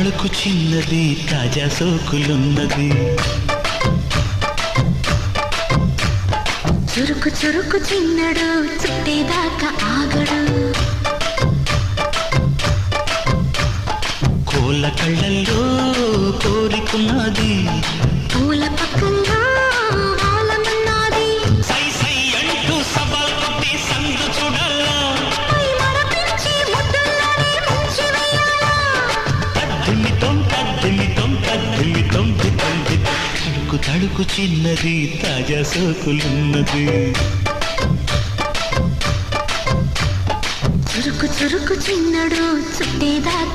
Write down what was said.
తళుకు చిన్నది తాజా సోకులున్నది. చురుకు చురుకు చిన్నడు చుట్టేదాకా ఆగడు. కోళ్ళ కళ్ళల్లో కోరికున్నది, పూల పక్కల్లో వాలమన్నది. సై సై అంటూ సవాల్ కొట్టి సందు చూడాలా, పై మరపించి ముద్దుల్లోనే ముంచి వేయాలా. తద్దిమితం తద్దిమితం తద్దిమితం దితంది. తళుకు తళుకు చిన్నది తాజా సోకులున్నది. చురుకు చురుకు చిన్నడు చుట్టేదాకా